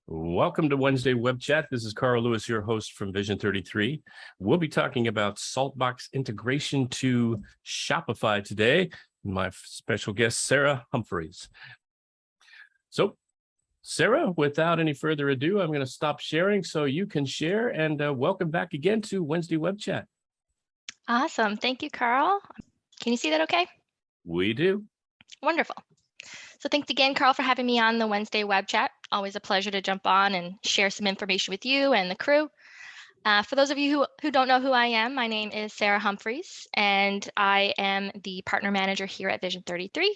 Welcome to Wednesday Web Chat. This is Carl Lewis, your host from Vision 33. We'll be talking about Saltbox integration to Shopify today. My special guest, Sarah Humphreys. So, Sarah, without any further ado, I'm going to stop sharing so you can share, and welcome back again to Wednesday Web Chat. Awesome. Thank you, Carl. Can you see that okay? We do. Wonderful. So thanks again, Carl, for having me on the Wednesday Web Chat. Always a pleasure to jump on and share some information with you and the crew. For those of you who don't know who I am, my name is Sarah Humphreys, and I am the partner manager here at Vision 33.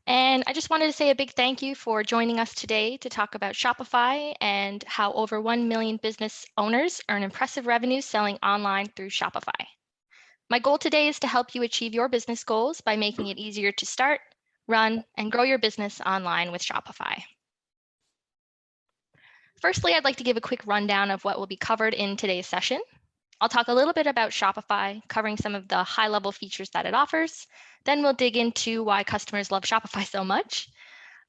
And I just wanted to say a big thank you for joining us today to talk about Shopify and how over 1 million business owners earn impressive revenue selling online through Shopify. My goal today is to help you achieve your business goals by making it easier to start, run, and grow your business online with Shopify. Firstly, I'd like to give a quick rundown of what will be covered in today's session. I'll talk a little bit about Shopify, covering some of the high-level features that it offers. Then we'll dig into why customers love Shopify so much.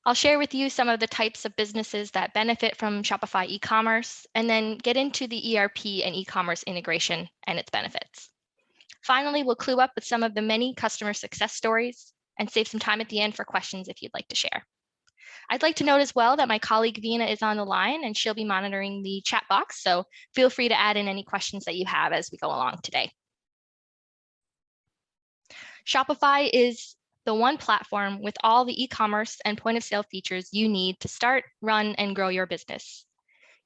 I'll share with you some of the types of businesses that benefit from Shopify e-commerce, and then get into the ERP and e-commerce integration and its benefits. Finally, we'll clue up with some of the many customer success stories and save some time at the end for questions if you'd like to share. I'd like to note as well that my colleague Vina is on the line and she'll be monitoring the chat box, so feel free to add in any questions that you have as we go along today. Shopify is the one platform with all the e-commerce and point of sale features you need to start, run, and grow your business.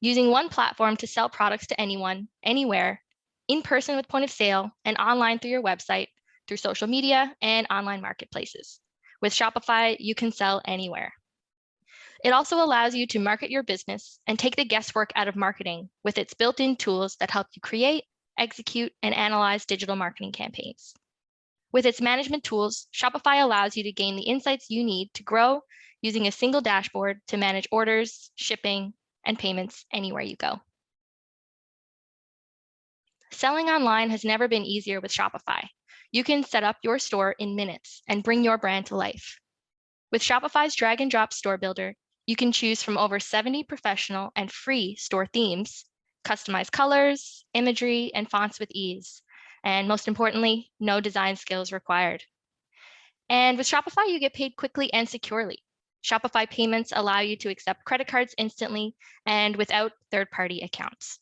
Using one platform to sell products to anyone, anywhere, in person with point of sale, and online through your website, through social media, and online marketplaces. With Shopify, you can sell anywhere. It also allows you to market your business and take the guesswork out of marketing with its built-in tools that help you create, execute, and analyze digital marketing campaigns. With its management tools, Shopify allows you to gain the insights you need to grow using a single dashboard to manage orders, shipping, and payments anywhere you go. Selling online has never been easier with Shopify. You can set up your store in minutes and bring your brand to life. With Shopify's drag and drop store builder, you can choose from over 70 professional and free store themes, customize colors, imagery, and fonts with ease. And most importantly, no design skills required. And with Shopify, you get paid quickly and securely. Shopify payments allow you to accept credit cards instantly and without third-party accounts.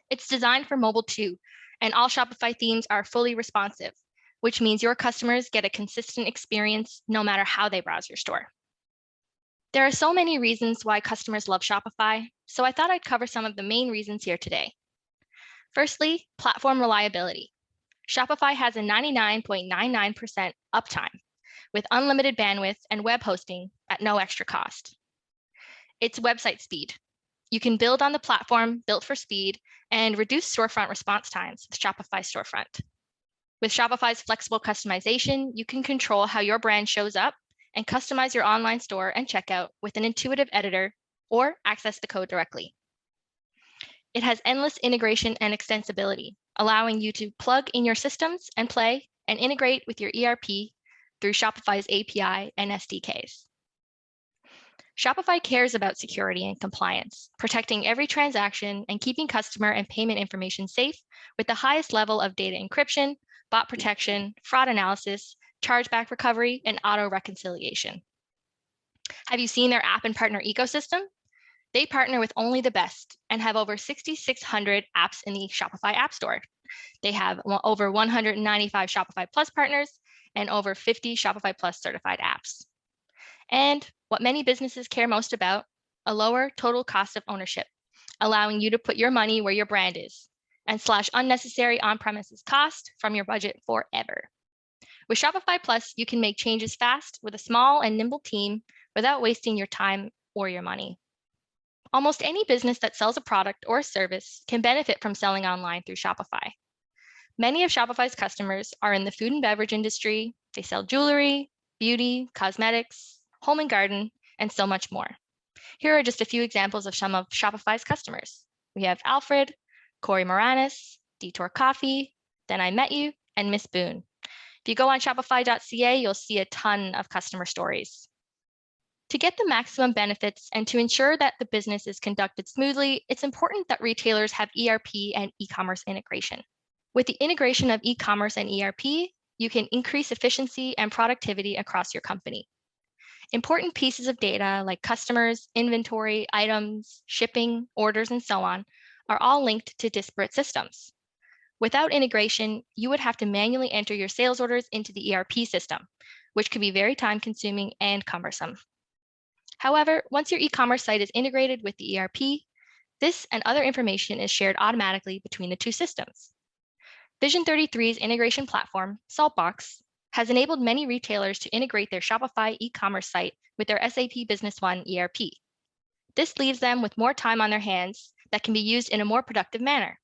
It's designed for mobile too, and all Shopify themes are fully responsive, which means your customers get a consistent experience no matter how they browse your store. There are so many reasons why customers love Shopify, so I thought I'd cover some of the main reasons here today. Firstly, platform reliability. Shopify has a 99.99% uptime with unlimited bandwidth and web hosting at no extra cost. It's website speed. You can build on the platform built for speed and reduce storefront response times with Shopify Storefront. With Shopify's flexible customization, you can control how your brand shows up and customize your online store and checkout with an intuitive editor or access the code directly. It has endless integration and extensibility, allowing you to plug in your systems and play and integrate with your ERP through Shopify's API and SDKs. Shopify cares about security and compliance, protecting every transaction and keeping customer and payment information safe with the highest level of data encryption, bot protection, fraud analysis, chargeback recovery, and auto reconciliation. Have you seen their app and partner ecosystem? They partner with only the best and have over 6,600 apps in the Shopify App Store. They have over 195 Shopify Plus partners and over 50 Shopify Plus certified apps. And what many businesses care most about, a lower total cost of ownership, allowing you to put your money where your brand is and slash unnecessary on-premises cost from your budget forever. With Shopify Plus, you can make changes fast with a small and nimble team without wasting your time or your money. Almost any business that sells a product or a service can benefit from selling online through Shopify. Many of Shopify's customers are in the food and beverage industry. They sell jewelry, beauty, cosmetics, home and garden, and so much more. Here are just a few examples of some of Shopify's customers. We have Alfred, Corey Moranis, Detour Coffee, Then I Met You, and Miss Boone. If you go on shopify.ca, you'll see a ton of customer stories. To get the maximum benefits and to ensure that the business is conducted smoothly, it's important that retailers have ERP and e-commerce integration. With the integration of e-commerce and ERP, you can increase efficiency and productivity across your company. Important pieces of data like customers, inventory, items, shipping, orders, and so on are all linked to disparate systems. Without integration, you would have to manually enter your sales orders into the ERP system, which could be very time-consuming and cumbersome. However, once your e-commerce site is integrated with the ERP, this and other information is shared automatically between the two systems. Vision 33's integration platform, Saltbox, has enabled many retailers to integrate their Shopify e-commerce site with their SAP Business One ERP. This leaves them with more time on their hands that can be used in a more productive manner.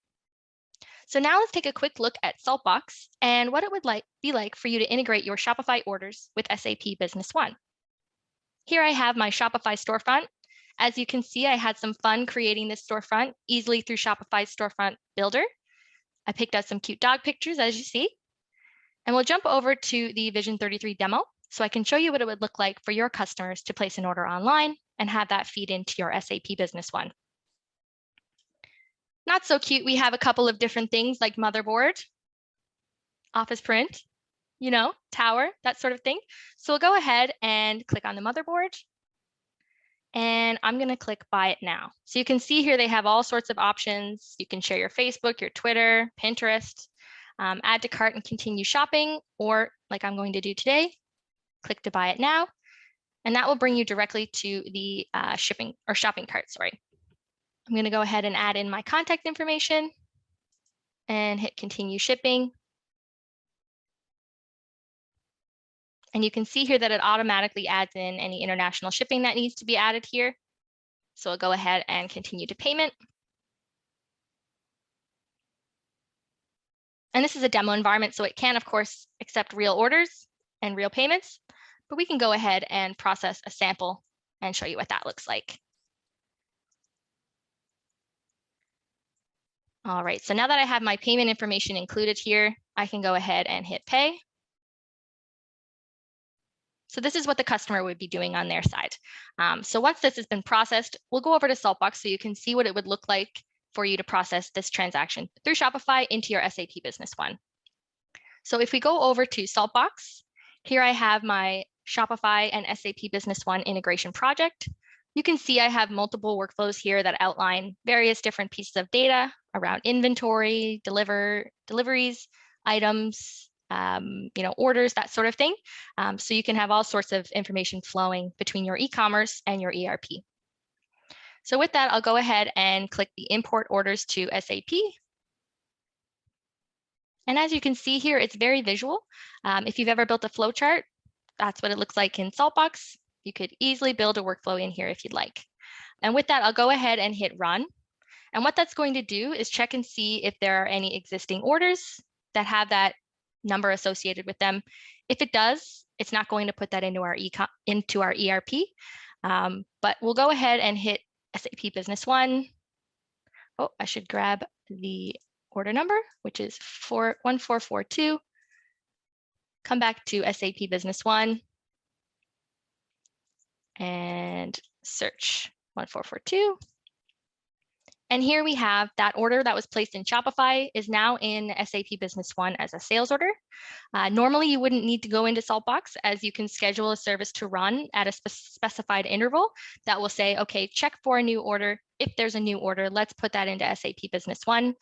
So now let's take a quick look at Saltbox and what it would be like for you to integrate your Shopify orders with SAP Business One. Here I have my Shopify storefront. As you can see, I had some fun creating this storefront easily through Shopify's storefront builder. I picked out some cute dog pictures, as you see. And we'll jump over to the Vision 33 demo so I can show you what it would look like for your customers to place an order online and have that feed into your SAP Business One. Not so cute, we have a couple of different things like motherboard, office print, tower, that sort of thing. So we'll go ahead and click on the motherboard. And I'm going to click buy it now. So you can see here they have all sorts of options. You can share your Facebook, your Twitter, Pinterest, add to cart and continue shopping, or like I'm going to do today, click to buy it now. And that will bring you directly to the shopping cart, sorry. I'm going to go ahead and add in my contact information and hit continue shipping. And you can see here that it automatically adds in any international shipping that needs to be added here. So I'll go ahead and continue to payment. And this is a demo environment, so it can, of course, accept real orders and real payments, but we can go ahead and process a sample and show you what that looks like. All right, so now that I have my payment information included here, I can go ahead and hit pay. So this is what the customer would be doing on their side. So once this has been processed, we'll go over to Saltbox so you can see what it would look like for you to process this transaction through Shopify into your SAP Business One. So if we go over to Saltbox, here I have my Shopify and SAP Business One integration project. You can see I have multiple workflows here that outline various different pieces of data around inventory, deliveries, items, orders, that sort of thing. So you can have all sorts of information flowing between your e-commerce and your ERP. So with that, I'll go ahead and click the import orders to SAP. And as you can see here, it's very visual. If you've ever built a flowchart, that's what it looks like in Saltbox. You could easily build a workflow in here if you'd like. And with that, I'll go ahead and hit run. And what that's going to do is check and see if there are any existing orders that have that number associated with them. If it does, it's not going to put that into our ERP. But we'll go ahead and hit SAP Business One. Oh, I should grab the order number, which is 1442. Come back to SAP Business One and search 1442. And here we have that order that was placed in Shopify is now in SAP Business One as a sales order. Normally, you wouldn't need to go into Saltbox as you can schedule a service to run at a specified interval that will say, okay, check for a new order. If there's a new order, let's put that into SAP Business One.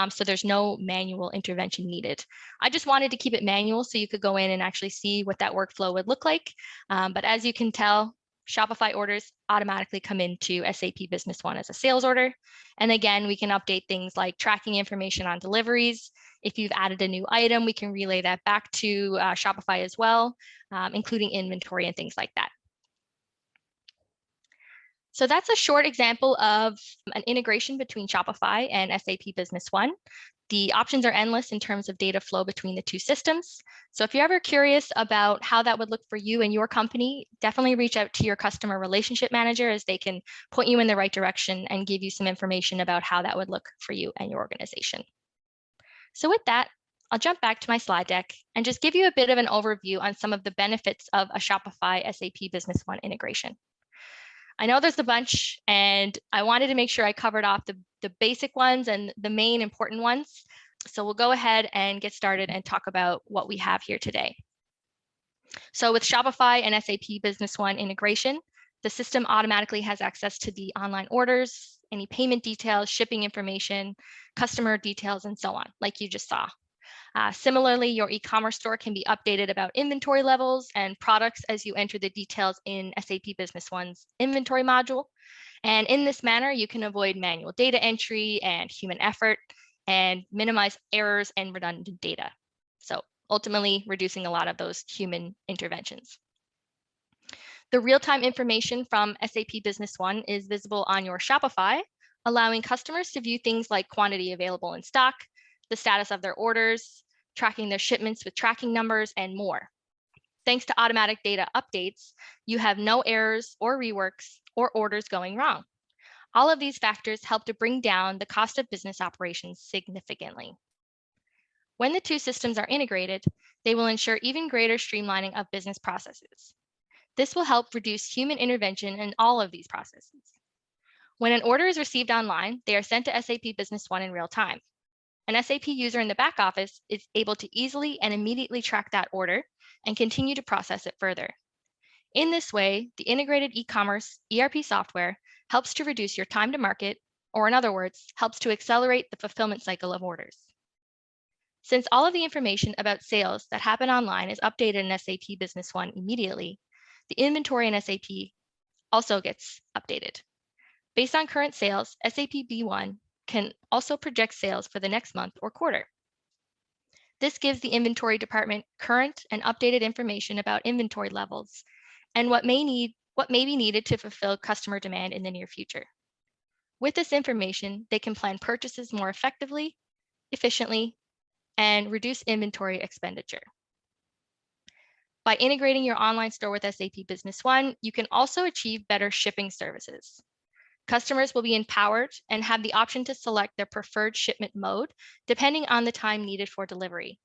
So there's no manual intervention needed. I just wanted to keep it manual so you could go in and actually see what that workflow would look like. But as you can tell, Shopify orders automatically come into SAP Business One as a sales order. And again, we can update things like tracking information on deliveries. If you've added a new item, we can relay that back to Shopify as well, including inventory and things like that. So that's a short example of an integration between Shopify and SAP Business One. The options are endless in terms of data flow between the two systems. So if you're ever curious about how that would look for you and your company, definitely reach out to your customer relationship manager as they can point you in the right direction and give you some information about how that would look for you and your organization. So with that, I'll jump back to my slide deck and just give you a bit of an overview on some of the benefits of a Shopify SAP Business One integration. I know there's a bunch, and I wanted to make sure I covered off the basic ones and the main important ones. So we'll go ahead and get started and talk about what we have here today. So with Shopify and SAP Business One integration, the system automatically has access to the online orders, any payment details, shipping information, customer details, and so on, like you just saw. Similarly, your e-commerce store can be updated about inventory levels and products as you enter the details in SAP Business One's inventory module. And in this manner, you can avoid manual data entry and human effort and minimize errors and redundant data. So ultimately reducing a lot of those human interventions. The real-time information from SAP Business One is visible on your Shopify, allowing customers to view things like quantity available in stock, the status of their orders, tracking their shipments with tracking numbers, and more. Thanks to automatic data updates, you have no errors or reworks or orders going wrong. All of these factors help to bring down the cost of business operations significantly. When the two systems are integrated, they will ensure even greater streamlining of business processes. This will help reduce human intervention in all of these processes. When an order is received online, they are sent to SAP Business One in real time. An SAP user in the back office is able to easily and immediately track that order and continue to process it further. In this way, the integrated e-commerce ERP software helps to reduce your time to market, or in other words, helps to accelerate the fulfillment cycle of orders. Since all of the information about sales that happen online is updated in SAP Business One immediately, the inventory in SAP also gets updated. Based on current sales, SAP B1 can also project sales for the next month or quarter. This gives the inventory department current and updated information about inventory levels and what may be needed to fulfill customer demand in the near future. With this information, they can plan purchases more effectively, efficiently, and reduce inventory expenditure. By integrating your online store with SAP Business One, you can also achieve better shipping services. Customers will be empowered and have the option to select their preferred shipment mode, depending on the time needed for delivery,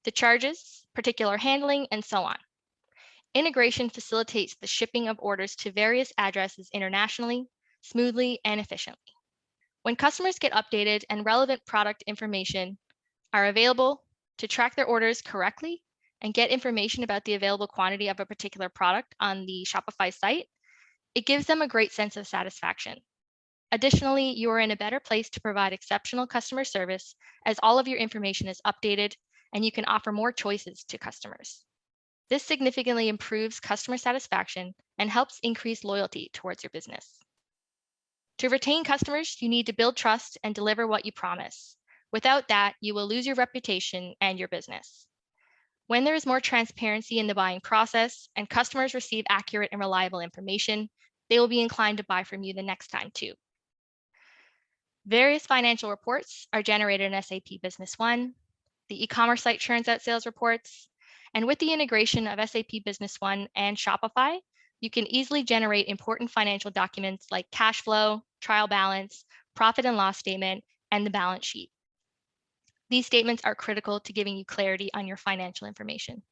the charges, particular handling, and so on. Integration facilitates the shipping of orders to various addresses internationally, smoothly, and efficiently. When customers get updated and relevant product information are available to track their orders correctly and get information about the available quantity of a particular product on the Shopify site, it gives them a great sense of satisfaction. Additionally, you are in a better place to provide exceptional customer service as all of your information is updated and you can offer more choices to customers. This significantly improves customer satisfaction and helps increase loyalty towards your business. To retain customers, you need to build trust and deliver what you promise. Without that, you will lose your reputation and your business. When there is more transparency in the buying process and customers receive accurate and reliable information, they will be inclined to buy from you the next time too. Various financial reports are generated in SAP Business One. The e-commerce site churns out sales reports. And with the integration of SAP Business One and Shopify, you can easily generate important financial documents like cash flow, trial balance, profit and loss statement, and the balance sheet. These statements are critical to giving you clarity on your financial information.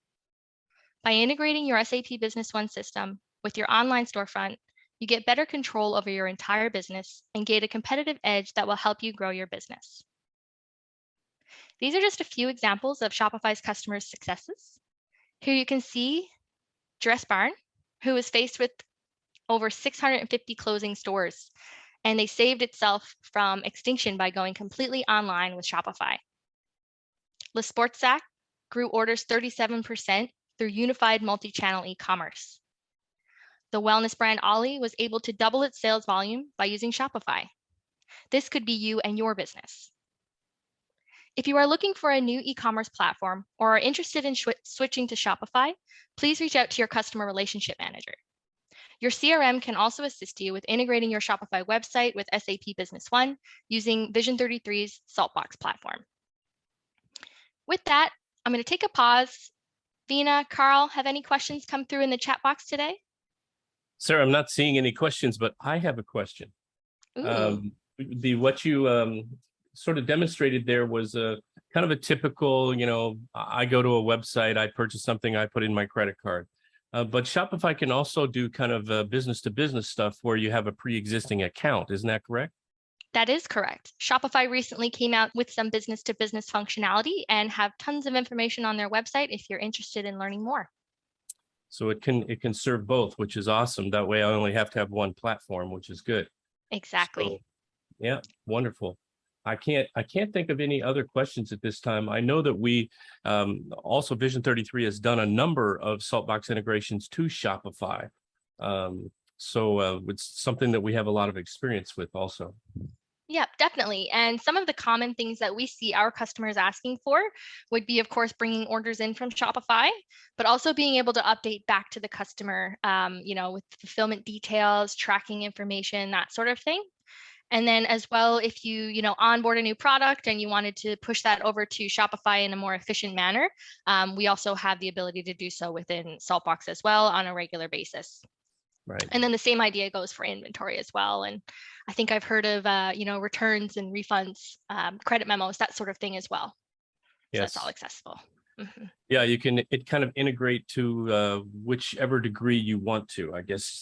By integrating your SAP Business One system with your online storefront, you get better control over your entire business and gain a competitive edge that will help you grow your business. These are just a few examples of Shopify's customers' successes. Here you can see Dress Barn, who was faced with over 650 closing stores, and they saved itself from extinction by going completely online with Shopify. Le Sportsac grew orders 37% through unified multi-channel e-commerce. The wellness brand Ollie was able to double its sales volume by using Shopify. This could be you and your business. If you are looking for a new e-commerce platform or are interested in switching to Shopify, please reach out to your customer relationship manager. Your CRM can also assist you with integrating your Shopify website with SAP Business One using Vision 33's Saltbox platform. With that, I'm going to take a pause. Vina, Carl, have any questions come through in the chat box today? Sarah, I'm not seeing any questions, but I have a question. What you sort of demonstrated there was a kind of a typical, I go to a website, I purchase something, I put in my credit card. But Shopify can also do kind of business to business stuff where you have a pre-existing account. Isn't that correct? That is correct. Shopify recently came out with some business to business functionality and have tons of information on their website if you're interested in learning more. So it can serve both, which is awesome. That way I only have to have one platform, which is good. So Exactly. yeah, wonderful. I can't think of any other questions at this time. I know that we also Vision 33 has done a number of Saltbox integrations to Shopify. So it's something that we have a lot of experience with also. Yeah, definitely. And some of the common things that we see our customers asking for would be, of course, bringing orders in from Shopify, but also being able to update back to the customer, with fulfillment details, tracking information, that sort of thing. And then as well, if onboard a new product and you wanted to push that over to Shopify in a more efficient manner, we also have the ability to do so within Saltbox as well on a regular basis. Right. And then the same idea goes for inventory as well. And I think I've heard of, returns and refunds, credit memos, that sort of thing as well. So that's all Yes. accessible. Mhm. Yeah, it kind of integrate to whichever degree you want to, I guess is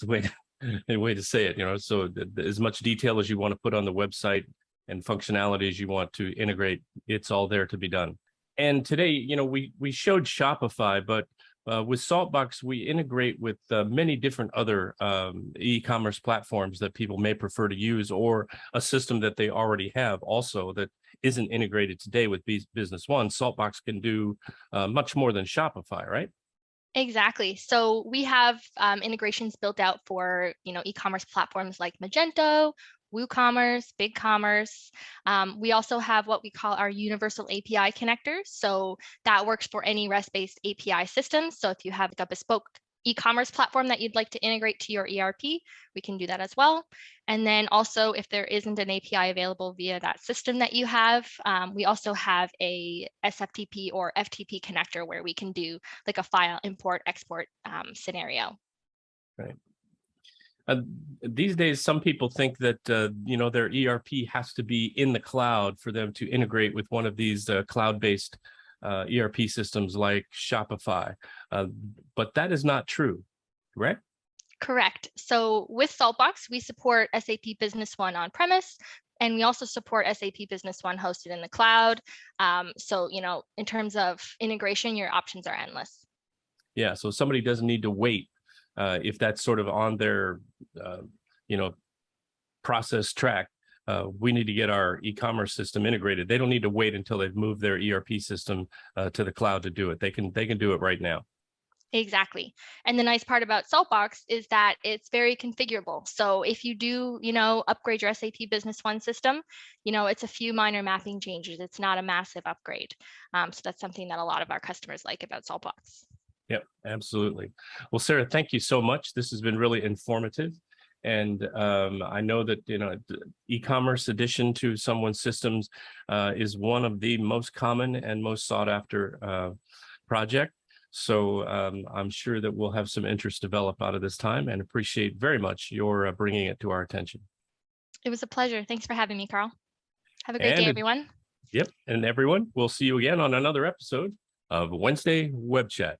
the way to say it. So as much detail as you want to put on the website and functionality as you want to integrate, it's all there to be done. And today, we showed Shopify, but with Saltbox, we integrate with many different other e-commerce platforms that people may prefer to use, or a system that they already have also that isn't integrated today with Business One. Saltbox can do much more than Shopify, right? Exactly. So we have integrations built out for, e-commerce platforms like Magento, WooCommerce, BigCommerce. We also have what we call our universal API connectors. So that works for any REST-based API system. So if you have a bespoke e-commerce platform that you'd like to integrate to your ERP, we can do that as well. And then also, if there isn't an API available via that system that you have, we also have a SFTP or FTP connector where we can do like a file import export scenario. Right. These days, some people think that their ERP has to be in the cloud for them to integrate with one of these cloud-based ERP systems like Shopify, but that is not true, correct? Correct. So with Saltbox, we support SAP Business One on-premise, and we also support SAP Business One hosted in the cloud. So, in terms of integration, your options are endless. Yeah, so somebody doesn't need to wait if that's sort of on their, process track. We need to get our e-commerce system integrated. They don't need to wait until they've moved their ERP system to the cloud to do it. They can do it right now. Exactly. And the nice part about Saltbox is that it's very configurable. So if you do, upgrade your SAP Business One system, it's a few minor mapping changes. It's not a massive upgrade. So that's something that a lot of our customers like about Saltbox. Yep, absolutely. Well, Sarah, thank you so much. This has been really informative. And I know that the e-commerce addition to someone's systems is one of the most common and most sought after project. So I'm sure that we'll have some interest develop out of this time, and appreciate very much your bringing it to our attention. It was a pleasure. Thanks for having me, Carl. Have a great day, And everyone. yep, and everyone, we'll see you again on another episode of Wednesday Web Chat.